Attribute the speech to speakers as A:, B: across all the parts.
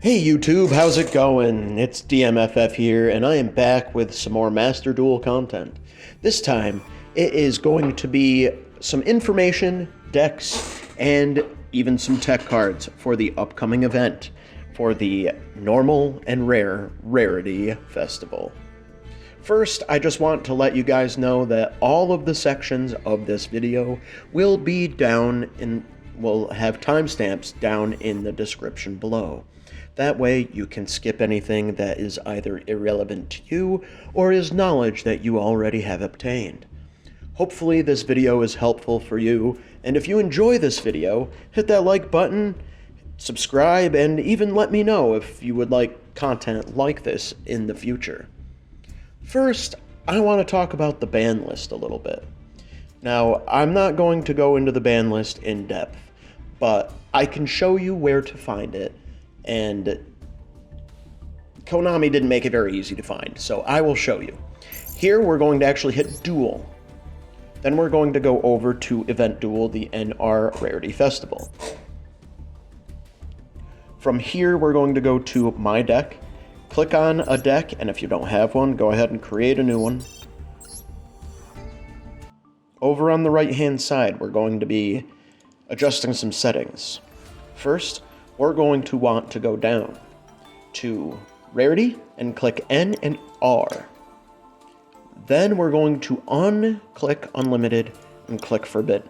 A: Hey YouTube, how's it going? It's DMFF here, and I am back with some more Master Duel content. This time, it is going to be some information, decks, and even some tech cards for the upcoming event for the Normal and Rare Rarity Festival. First, I just want to let you guys know that all of the sections of this video will be will have timestamps down in the description below. That way, you can skip anything that is either irrelevant to you or is knowledge that you already have obtained. Hopefully this video is helpful for you, and if you enjoy this video, hit that like button, subscribe, and even let me know if you would like content like this in the future. First, I want to talk about the ban list a little bit. Now, I'm not going to go into the ban list in depth, but I can show you where to find it. And Konami didn't make it very easy to find, so I will show you. Here we're going to actually hit Duel. Then we're going to go over to Event Duel, the NR Rarity Festival. From here we're going to go to My Deck, click on a deck, and if you don't have one, go ahead and create a new one. Over on the right hand side, we're going to be adjusting some settings. First, we're going to want to go down to Rarity and click N and R. Then we're going to unclick Unlimited and click Forbidden.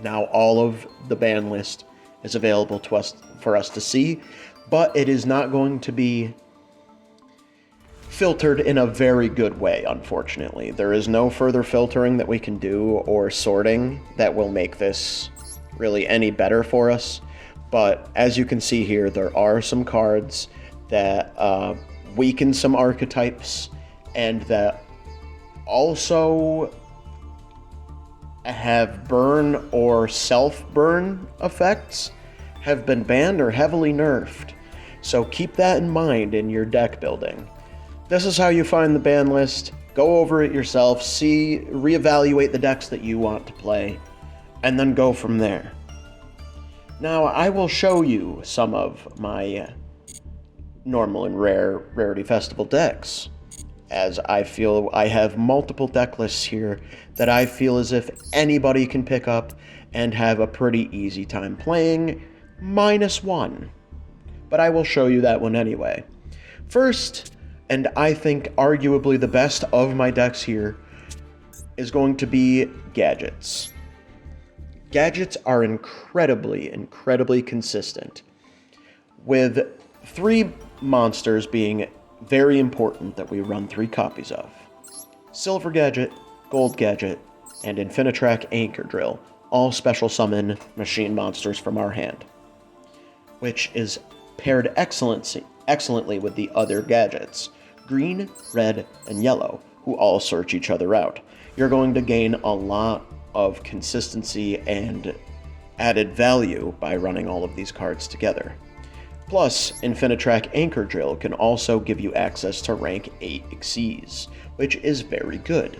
A: Now all of the ban list is available to us for us to see, but it is not going to be filtered in a very good way, unfortunately. There is no further filtering that we can do or sorting that will make this really any better for us. But as you can see here, there are some cards that weaken some archetypes and that also have burn or self-burn effects, have been banned or heavily nerfed. So keep that in mind in your deck building. This is how you find the ban list. Go over it yourself, reevaluate the decks that you want to play, and then go from there. Now, I will show you some of my Normal and Rare Rarity Festival decks, as I feel I have multiple deck lists here that I feel as if anybody can pick up and have a pretty easy time playing, -1. But I will show you that one anyway. First, and I think arguably the best of my decks here, is going to be Gadgets. Gadgets are incredibly consistent, with 3 monsters being very important that we run 3 copies of. Silver Gadget, Gold Gadget, and Infinitrack Anchor Drill, all special summon machine monsters from our hand, which is paired excellently with the other gadgets, green, red, and yellow, who all search each other out. You're going to gain a lot of consistency and added value by running all of these cards together. Plus, Infinitrack Anchor Drill can also give you access to rank 8 Xyz, which is very good.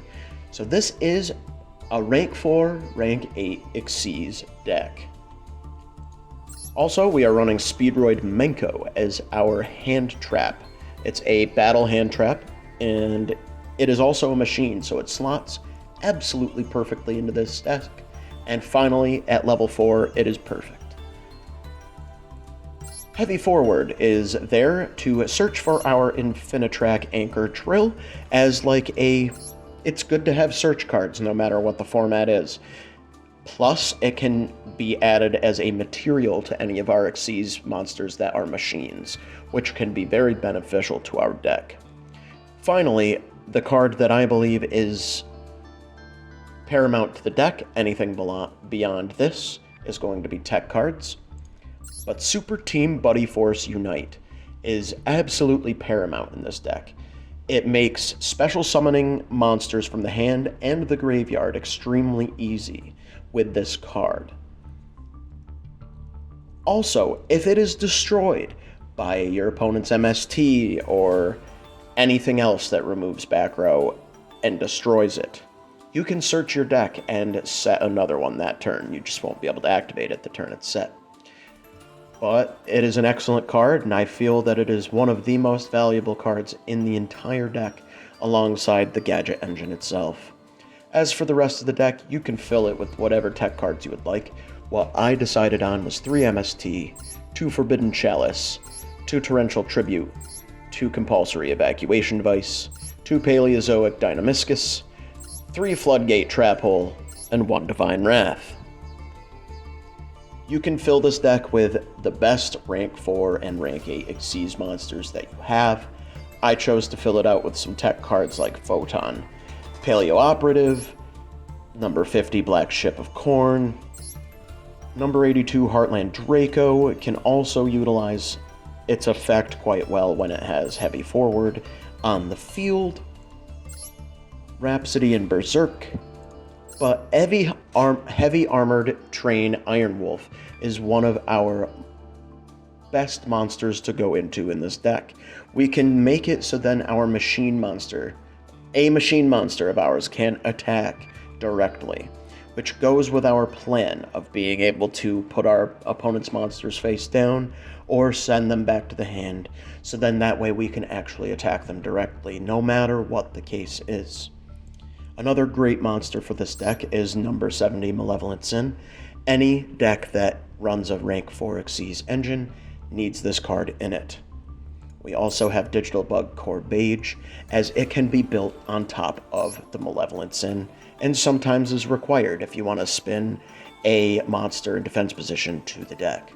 A: So this is a rank 4, rank 8 Xyz deck. Also, we are running Speedroid Menko as our hand trap. It's a battle hand trap, and it is also a machine, so it slots absolutely perfectly into this deck. And finally, at level 4, it is perfect. Heavy Forward is there to search for our Infinitrack Anchor Drill as it's good to have search cards no matter what the format is. Plus, it can be added as a material to any of our Xyz monsters that are machines, which can be very beneficial to our deck. Finally, the card that I believe is paramount to the deck, anything beyond this, is going to be tech cards. But Super Team Buddy Force Unite is absolutely paramount in this deck. It makes special summoning monsters from the hand and the graveyard extremely easy with this card. Also, if it is destroyed by your opponent's MST or anything else that removes back row and destroys it, you can search your deck and set another one that turn. You just won't be able to activate it the turn it's set. But it is an excellent card, and I feel that it is one of the most valuable cards in the entire deck, alongside the Gadget engine itself. As for the rest of the deck, you can fill it with whatever tech cards you would like. What I decided on was 3 MST, 2 Forbidden Chalice, 2 Torrential Tribute, 2 Compulsory Evacuation Device, 2 Paleozoic Dynamiscus, 3 Floodgate Trap Hole, and 1 Divine Wrath. You can fill this deck with the best rank 4 and rank 8 Xyz monsters that you have. I chose to fill it out with some tech cards like Photon, Paleo Operative, number 50 Black Ship of Corn, number 82 Heartland Draco. It can also utilize its effect quite well when it has Heavy Forward on the field, Rhapsody and Berserk. But heavy armored Train Iron Wolf is one of our best monsters to go into in this deck. We can make it so then our machine monster, a machine monster of ours, can attack directly, which goes with our plan of being able to put our opponent's monsters face down or send them back to the hand, so then that way we can actually attack them directly, no matter what the case is. Another great monster for this deck is number 70 Malevolent Sin. Any deck that runs a rank 4 Xyz engine needs this card in it. We also have Digital Bug Core Beige, as it can be built on top of the Malevolent Sin, and sometimes is required if you want to spin a monster in defense position to the deck.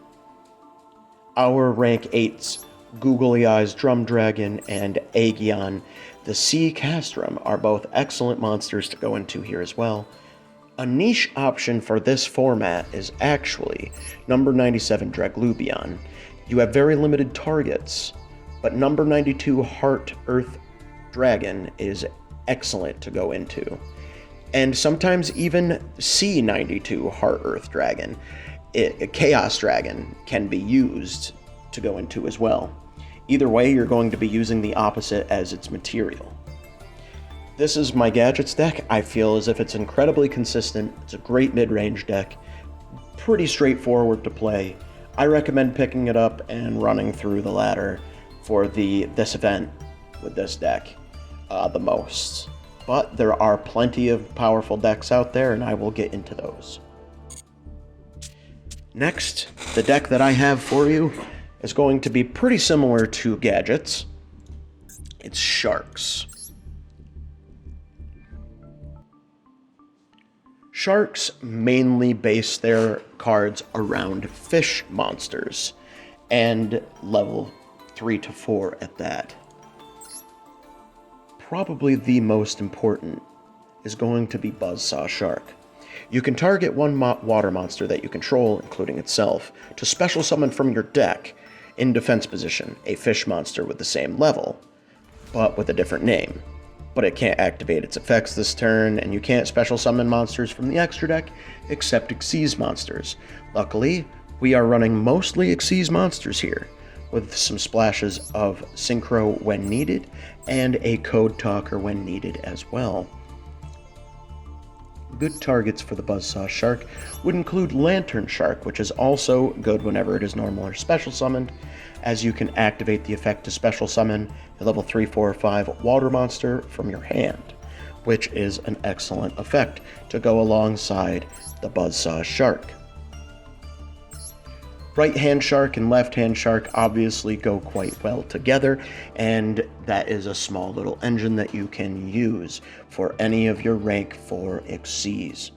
A: Our rank 8s, Googly Eyes Drum Dragon and Aegion the Sea Castrum, are both excellent monsters to go into here as well. A niche option for this format is actually number 97 Draglubion. You have very limited targets, but number 92 Heart Earth Dragon is excellent to go into. And sometimes even C92 Heart Earth Dragon, Chaos Dragon, can be used to go into as well. Either way, you're going to be using the opposite as its material. This is my Gadgets deck. I feel as if it's incredibly consistent. It's a great mid-range deck, pretty straightforward to play. I recommend picking it up and running through the ladder for this event with this deck the most. But there are plenty of powerful decks out there, and I will get into those. Next, the deck that I have for you is going to be pretty similar to Gadgets. It's Sharks. Sharks mainly base their cards around fish monsters, and level 3 to 4 at that. Probably the most important is going to be Buzzsaw Shark. You can target one water monster that you control, including itself, to special summon from your deck in defense position, a fish monster with the same level, but with a different name. But it can't activate its effects this turn, and you can't special summon monsters from the extra deck except Xyz monsters. Luckily, we are running mostly Xyz monsters here, with some splashes of Synchro when needed, and a Code Talker when needed as well. Good targets for the Buzzsaw Shark would include Lantern Shark, which is also good whenever it is normal or special summoned, as you can activate the effect to special summon a level 3, 4, or 5 water monster from your hand, which is an excellent effect to go alongside the Buzzsaw Shark. Right-hand Shark and left-hand Shark obviously go quite well together, and that is a small little engine that you can use for any of your rank 4 Xyz.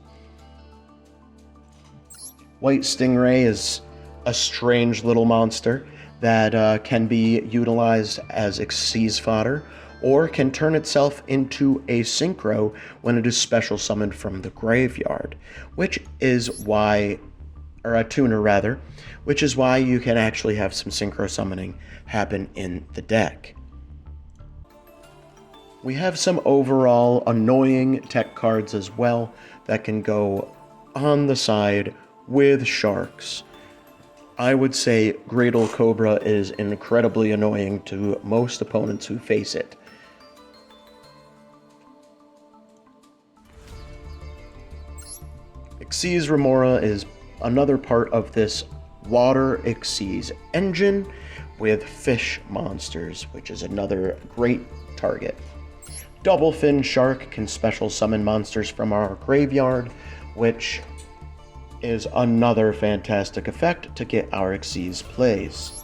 A: White Stingray is a strange little monster that can be utilized as Xyz fodder, or can turn itself into a Synchro when it is special summoned from the graveyard, which is why, or a tuner rather, which is why you can actually have some Synchro summoning happen in the deck. We have some overall annoying tech cards as well that can go on the side with Sharks. I would say Gradle Cobra is incredibly annoying to most opponents who face it. Xyz Remora is another part of this Water Xyz engine with fish monsters, which is another great target. Double Fin Shark can special summon monsters from our graveyard, which is another fantastic effect to get our Xyz plays.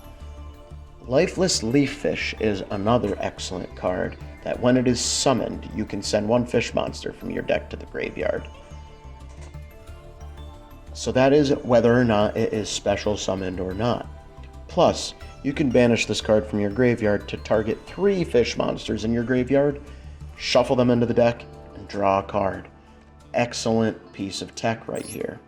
A: Lifeless Leaf Fish is another excellent card that when it is summoned, you can send one fish monster from your deck to the graveyard. So that is whether or not it is special summoned or not. Plus, you can banish this card from your graveyard to target 3 fish monsters in your graveyard, shuffle them into the deck, and draw a card. Excellent piece of tech right here.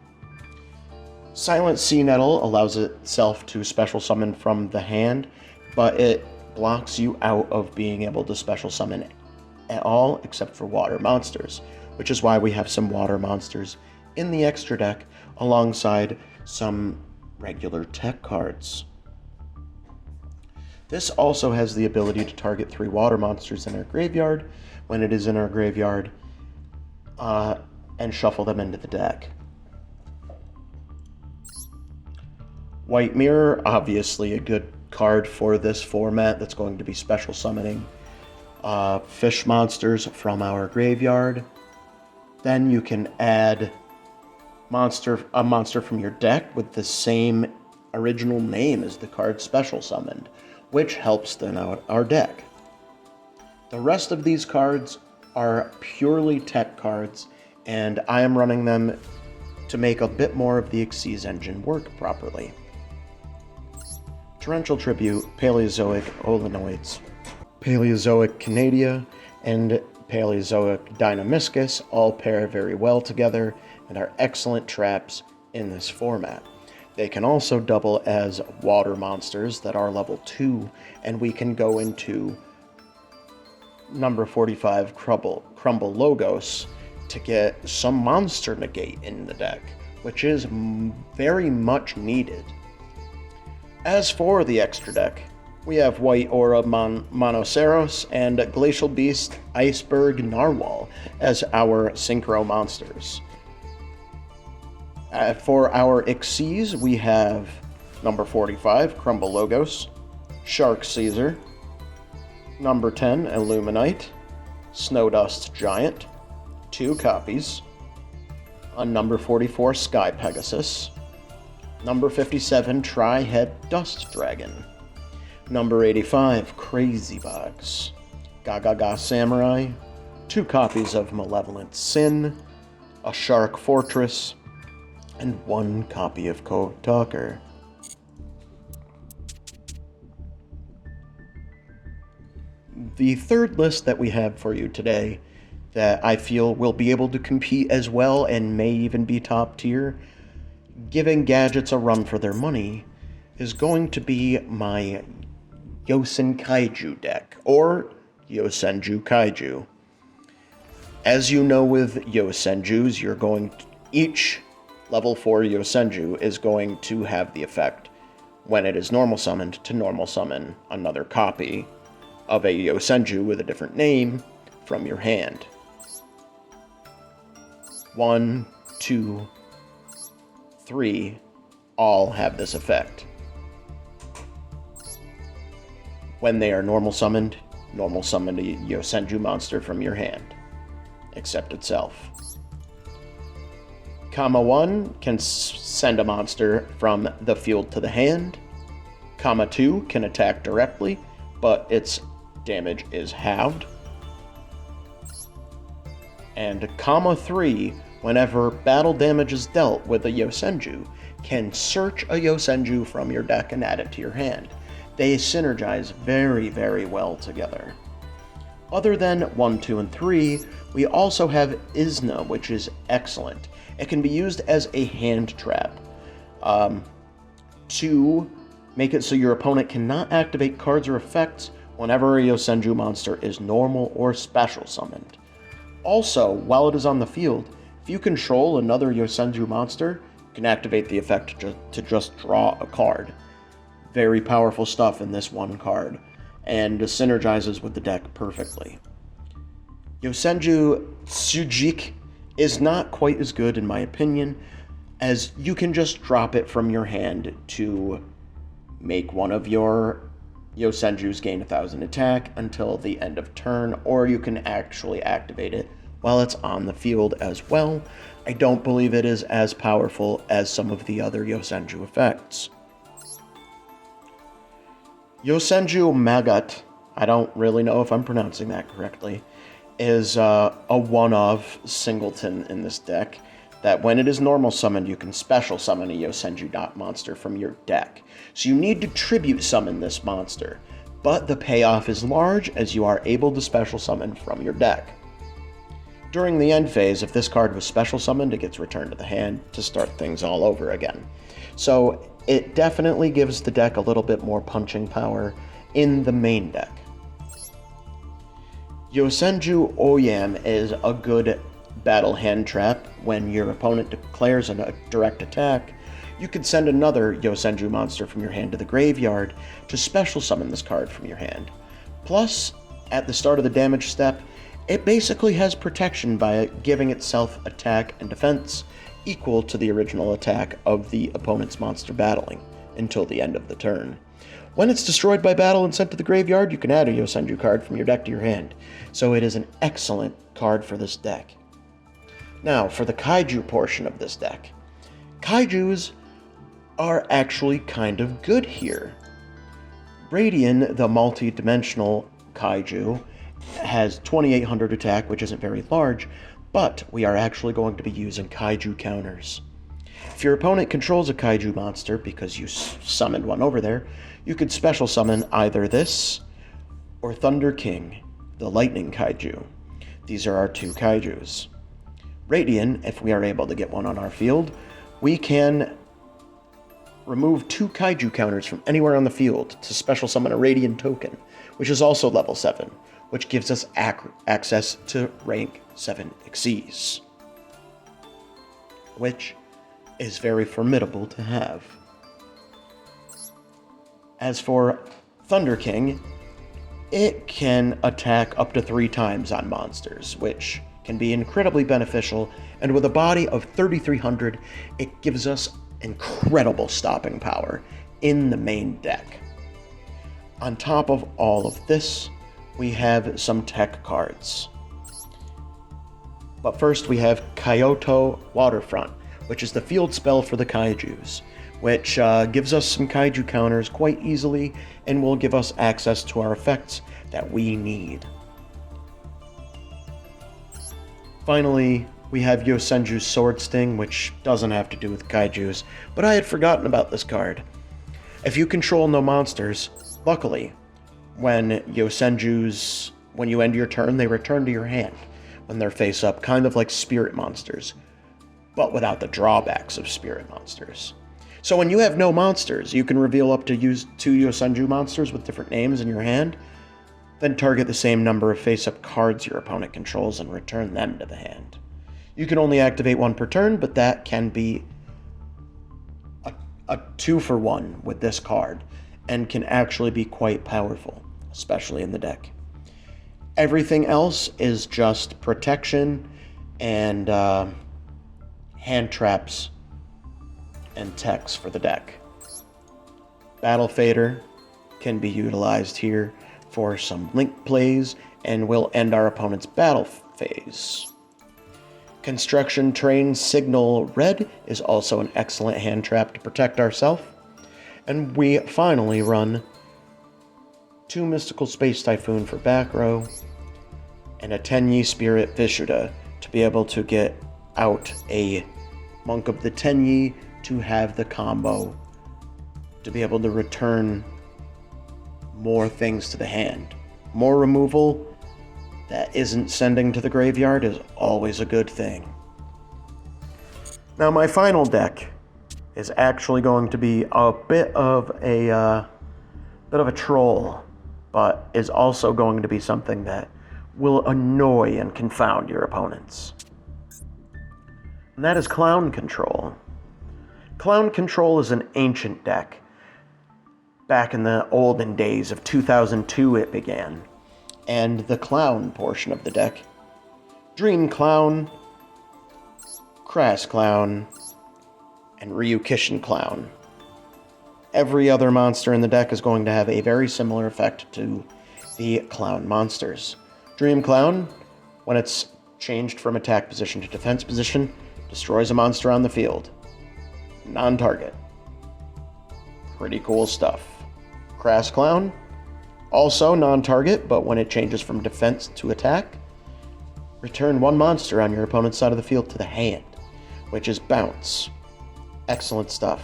A: Silent Sea Nettle allows itself to special summon from the hand, but it blocks you out of being able to special summon at all except for water monsters, which is why we have some water monsters in the extra deck alongside some regular tech cards. This also has the ability to target 3 water monsters in our graveyard when it is in our graveyard and shuffle them into the deck. White Mirror, obviously a good card for this format that's going to be special summoning fish monsters from our graveyard. Then you can add a monster from your deck with the same original name as the card special summoned, which helps thin out our deck. The rest of these cards are purely tech cards, and I am running them to make a bit more of the Xyz engine work properly. Torrential Tribute, Paleozoic Olenoids, Paleozoic Canadia, and Paleozoic Deinamiscus all pair very well together and are excellent traps in this format. They can also double as water monsters that are level 2, and we can go into number 45 Crumble Logos to get some monster negate in the deck, which is very much needed. As for the extra deck, we have White Aura Monoceros and Glacial Beast Iceberg Narwhal as our synchro monsters. For our Xyz, we have number 45, Crumble Logos, Shark Caesar, number 10, Illuminite, Snowdust Giant, 2 copies, a number 44, Sky Pegasus, number 57, Tri-Head Dust Dragon, number 85, Crazy Box, Gaga Samurai, 2 copies of Malevolent Sin, a Shark Fortress, and 1 copy of Code Talker. The third list that we have for you today that I feel will be able to compete as well and may even be top tier, giving gadgets a run for their money, is going to be my Kaiju deck, or Yosenju Kaiju. As you know with Yosenjus, each level 4 Yosenju is going to have the effect, when it is normal summoned, to normal summon another copy of a Yosenju with a different name from your hand. 1, 2, 3 all have this effect. When they are normal summoned a Yosenju monster from your hand, except itself. Comma 1 can send a monster from the field to the hand. Comma 2 can attack directly, but its damage is halved. And comma 3, whenever battle damage is dealt with a Yosenju, can search a Yosenju from your deck and add it to your hand. They synergize very, very well together. Other than 1, 2, and 3, we also have Isna, which is excellent. It can be used as a hand trap to make it so your opponent cannot activate cards or effects whenever a Yosenju monster is normal or special summoned. Also, while it is on the field, if you control another Yosenju monster, you can activate the effect to just draw a card. Very powerful stuff in this one card, and synergizes with the deck perfectly. Yosenju Tsujik is not quite as good in my opinion, as you can just drop it from your hand to make one of your Yosenjus gain 1,000 attack until the end of turn, or you can actually activate it while it's on the field as well. I don't believe it is as powerful as some of the other Yosenju effects. Yosenju Magat, I don't really know if I'm pronouncing that correctly, is a one-of singleton in this deck that when it is normal summoned, you can special summon a Yosenju dot monster from your deck. So you need to tribute summon this monster, but the payoff is large as you are able to special summon from your deck. During the end phase, if this card was special summoned, it gets returned to the hand to start things all over again. So it definitely gives the deck a little bit more punching power in the main deck. Yosenju Oyam is a good battle hand trap. When your opponent declares a direct attack, you can send another Yosenju monster from your hand to the graveyard to special summon this card from your hand. Plus, at the start of the damage step, it basically has protection by giving itself attack and defense equal to the original attack of the opponent's monster battling until the end of the turn. When it's destroyed by battle and sent to the graveyard, you can add a Yosenju card from your deck to your hand, so it is an excellent card for this deck. Now, for the Kaiju portion of this deck. Kaijus are actually kind of good here. Radian, the multi-dimensional Kaiju, has 2,800 attack, which isn't very large, but we are actually going to be using Kaiju counters. If your opponent controls a Kaiju monster because you summoned one over there, you could special summon either this or Thunder King, the Lightning Kaiju. These are our two Kaijus. Radiant, if we are able to get one on our field, we can remove 2 Kaiju counters from anywhere on the field to special summon a Radiant token, which is also level 7, which gives us access to rank 7 Xyz, which is very formidable to have. As for Thunder King, it can attack up to 3 times on monsters, which can be incredibly beneficial, and with a body of 3,300, it gives us incredible stopping power in the main deck. On top of all of this, we have some tech cards. But first we have Kyoto Waterfront, which is the field spell for the Kaijus, which gives us some Kaiju counters quite easily and will give us access to our effects that we need. Finally, we have Yosenju's Sword Sting, which doesn't have to do with Kaijus, but I had forgotten about this card. If you control no monsters, luckily, when you end your turn, they return to your hand when they're face up, kind of like spirit monsters, but without the drawbacks of spirit monsters. So when you have no monsters, you can reveal up to 2 Yosenju monsters with different names in your hand, then target the same number of face-up cards your opponent controls and return them to the hand. You can only activate 1 per turn, but that can be a 2-for-1 with this card, and can actually be quite powerful, especially in the deck. Everything else is just protection and hand traps and techs for the deck. Battle Fader can be utilized here for some link plays and will end our opponent's battle phase. Construction Train Signal Red is also an excellent hand trap to protect ourselves. And we finally run 2 Mystical Space Typhoon for back row and a Tenyi Spirit Vishuddha to be able to get out a Monk of the Tenyi to have the combo to be able to return more things to the hand. More removal that isn't sending to the graveyard is always a good thing. Now my final deck is actually going to be a bit of a troll, but is also going to be something that will annoy and confound your opponents. And that is Clown Control. Clown Control is an ancient deck. Back in the olden days of 2002 it began. And the clown portion of the deck, Dream Clown, Crass Clown, and Ryukishin Clown. Every other monster in the deck is going to have a very similar effect to the clown monsters. Dream Clown, when it's changed from attack position to defense position, destroys a monster on the field. Non-target. Pretty cool stuff. Crass Clown, also non-target, but when it changes from defense to attack, return one monster on your opponent's side of the field to the hand, which is bounce. Excellent stuff.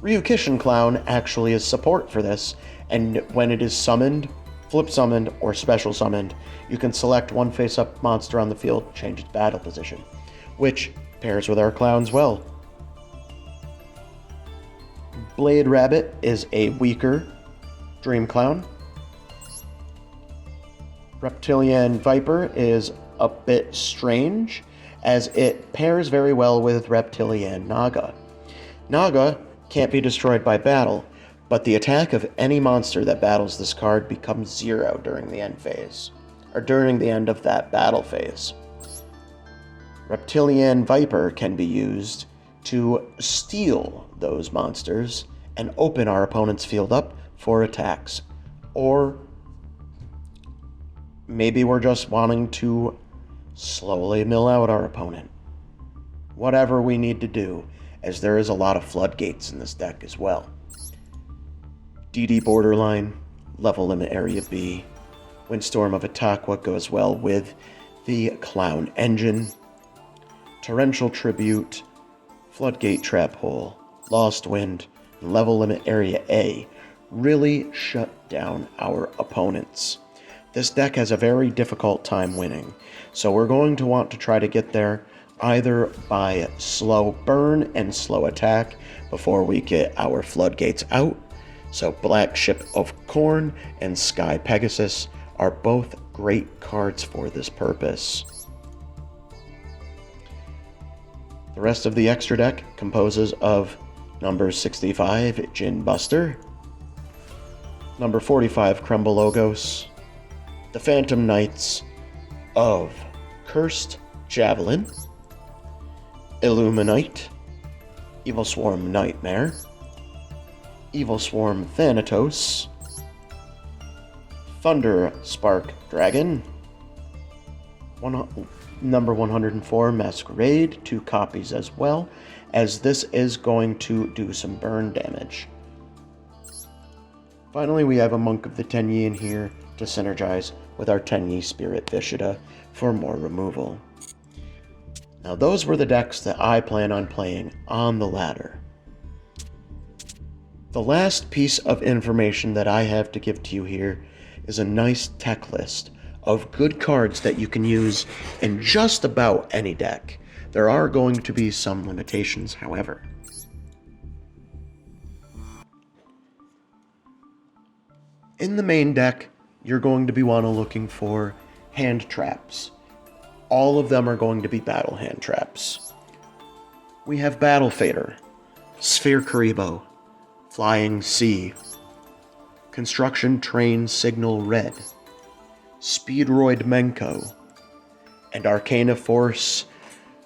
A: Ryukishin Clown actually is support for this, and when it is summoned, flip summoned, or special summoned, you can select one face-up monster on the field, change its battle position, which pairs with our clowns well. Blade Rabbit is a weaker Dream Clown. Reptilian Viper is a bit strange, as it pairs very well with Reptilian Naga. Naga can't be destroyed by battle, but the attack of any monster that battles this card becomes 0 during the end phase, or during the end of that battle phase. Reptilian Viper can be used to steal those monsters and open our opponent's field up for attacks. Or maybe we're just wanting to slowly mill out our opponent. Whatever we need to do, as there is a lot of floodgates in this deck as well. DD Borderline, Level Limit Area B, Windstorm of Itaqua goes well with the Clown Engine, Torrential Tribute, Floodgate Trap Hole, Lost Wind, and Level Limit Area A really shut down our opponents. This deck has a very difficult time winning, so we're going to want to try to get there either by slow burn and slow attack before we get our floodgates out. So Black Ship of Corn and Sky Pegasus are both great cards for this purpose. The rest of the extra deck composes of number 65, Jin Buster, number 45, Crumble Logos, the Phantom Knights of Cursed Javelin, Illuminite, Evil Swarm Nightmare, Evil Swarm Thanatos, Thunder Spark Dragon, number 104 Masquerade, 2 copies as well, as this is going to do some burn damage. Finally, we have a Monk of the Tenyi in here to synergize with our Tenyi Spirit Vishida for more removal. Now, those were the decks that I plan on playing on the ladder. The last piece of information that I have to give to you here is a nice tech list of good cards that you can use in just about any deck. There are going to be some limitations, however. In the main deck, you're going to be looking for hand traps. All of them are going to be battle hand traps. We have Battle Fader, Sphere Karibo, Flying Sea, Construction Train Signal Red, Speedroid Menko, and Arcana Force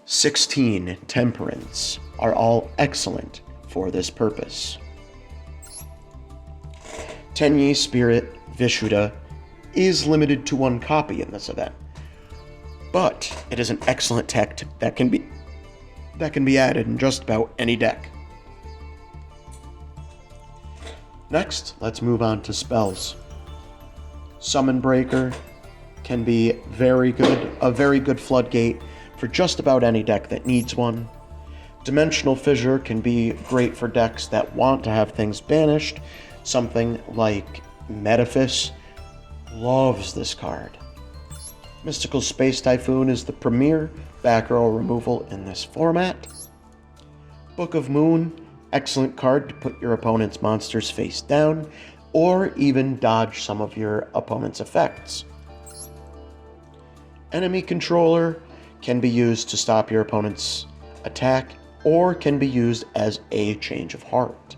A: 16 Temperance are all excellent for this purpose. Tenyi Spirit Vishuda is limited to 1 copy in this event, but it is an excellent tech that can be added in just about any deck. Next, let's move on to spells. Summon Breaker can be a very good floodgate for just about any deck that needs one. Dimensional Fissure can be great for decks that want to have things banished. Something like Metaphys loves this card. Mystical Space Typhoon is the premier back row removal in this format. Book of Moon, excellent card to put your opponent's monsters face down, or even dodge some of your opponent's effects. Enemy Controller can be used to stop your opponent's attack, or can be used as a change of heart.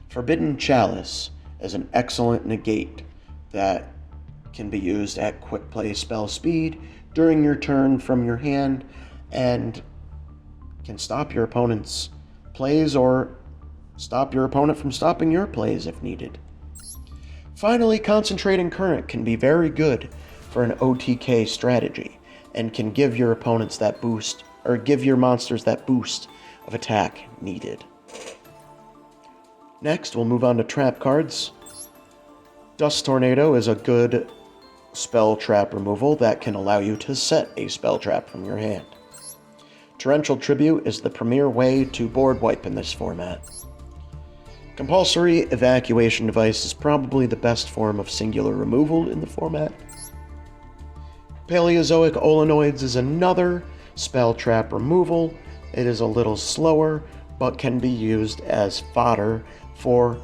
A: Forbidden Chalice is an excellent negate that can be used at quick play spell speed during your turn from your hand, and can stop your opponent's plays or stop your opponent from stopping your plays if needed. Finally, Concentrating Current can be very good for an OTK strategy and can give your opponents that boost, or give your monsters that boost of attack needed. Next, we'll move on to trap cards. Dust Tornado is a good spell trap removal that can allow you to set a spell trap from your hand. Torrential Tribute is the premier way to board wipe in this format. Compulsory Evacuation Device is probably the best form of singular removal in the format. Paleozoic Olenoids is another spell trap removal. It is a little slower, but can be used as fodder for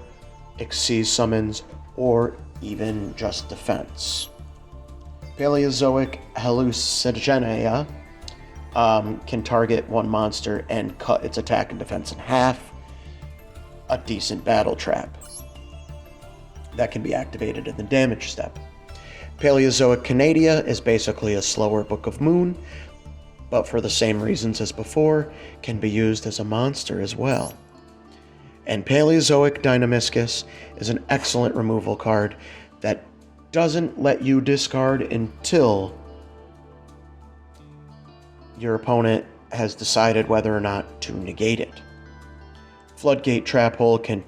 A: Xyz summons or even just defense. Paleozoic Hallucinogenia can target one monster and cut its attack and defense in half. A decent battle trap that can be activated in the damage step. Paleozoic Canadia is basically a slower Book of Moon, but for the same reasons as before, can be used as a monster as well. And Paleozoic Dynamiscus is an excellent removal card that doesn't let you discard until your opponent has decided whether or not to negate it. Floodgate Trap Hole can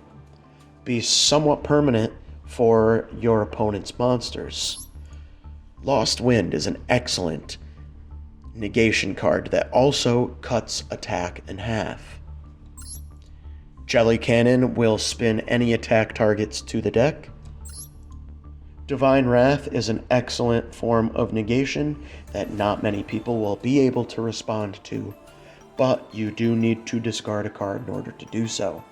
A: be somewhat permanent for your opponent's monsters. Lost Wind is an excellent negation card that also cuts attack in half. Jelly Cannon will spin any attack targets to the deck. Divine Wrath is an excellent form of negation that not many people will be able to respond to, but you do need to discard a card in order to do so.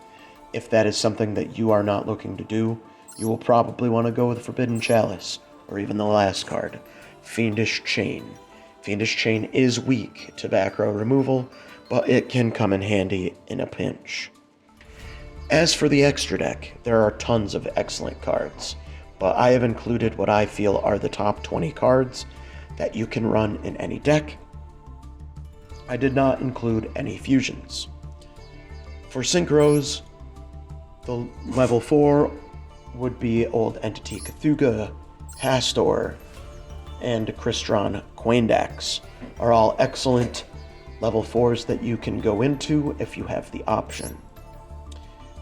A: If that is something that you are not looking to do, you will probably want to go with Forbidden Chalice, or even the last card, Fiendish Chain. Fiendish Chain is weak to back row removal, but it can come in handy in a pinch. As for the extra deck, there are tons of excellent cards, but I have included what I feel are the top 20 cards that you can run in any deck. I did not include any fusions. For synchros, the level 4 would be Old Entity Cthulhu, Hastor, and Crystron Quaindax are all excellent level 4s that you can go into if you have the option.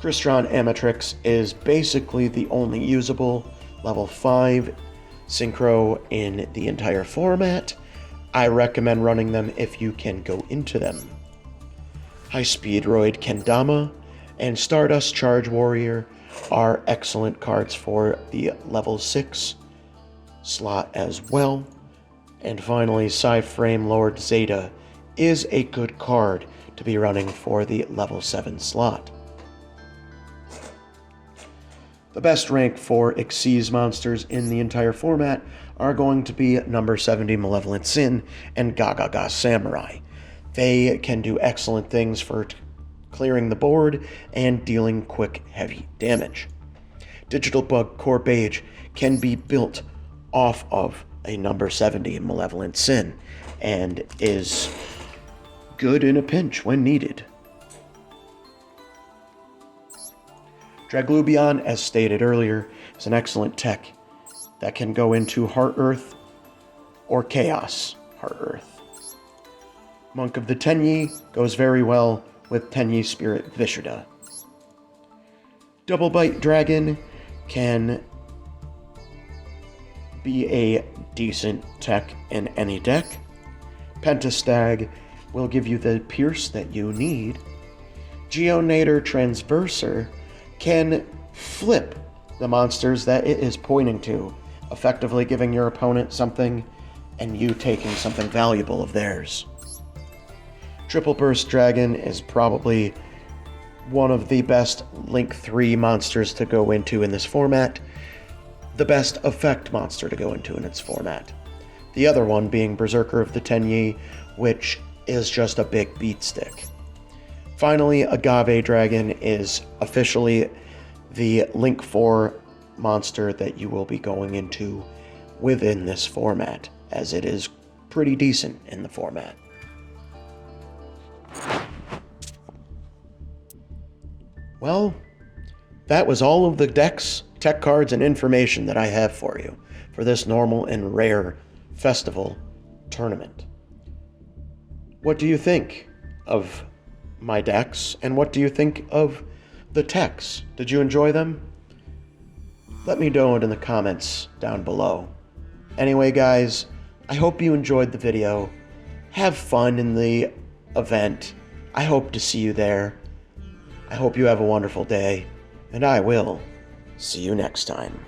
A: Crystron Amatrix is basically the only usable level 5 synchro in the entire format. I recommend running them if you can go into them. High Speed Roid Kendama and Stardust Charge Warrior are excellent cards for the level 6 slot as well. And finally, Psy-Frame Lord Zeta is a good card to be running for the level 7 slot. The best rank for Xyz monsters in the entire format are going to be number 70 Malevolent Sin and Gagaga Samurai. They can do excellent things for clearing the board and dealing quick, heavy damage. Digital Bug Corbage can be built off of a number 70 Malevolent Sin and is good in a pinch when needed. Draglubion, as stated earlier, is an excellent tech that can go into Heart Earth or Chaos Heart Earth. Monk of the Tenyi goes very well with Tenyi Spirit Vishuddha. Double Bite Dragon can be a decent tech in any deck. Pentastag will give you the pierce that you need. Geonator Transverser can flip the monsters that it is pointing to, effectively giving your opponent something and you taking something valuable of theirs. Triple Burst Dragon is probably one of the best Link 3 monsters to go into in this format, the best effect monster to go into in its format. The other one being Berserker of the Tenyi, which is just a big beat stick. Finally, Agave Dragon is officially the Link 4 monster that you will be going into within this format, as it is pretty decent in the format. Well, that was all of the decks, tech cards, and information that I have for you for this normal and rare festival tournament. What do you think of my decks, and what do you think of the techs? Did you enjoy them? Let me know in the comments down below. Anyway, guys, I hope you enjoyed the video. Have fun in the event. I hope to see you there. I hope you have a wonderful day, and I will see you next time.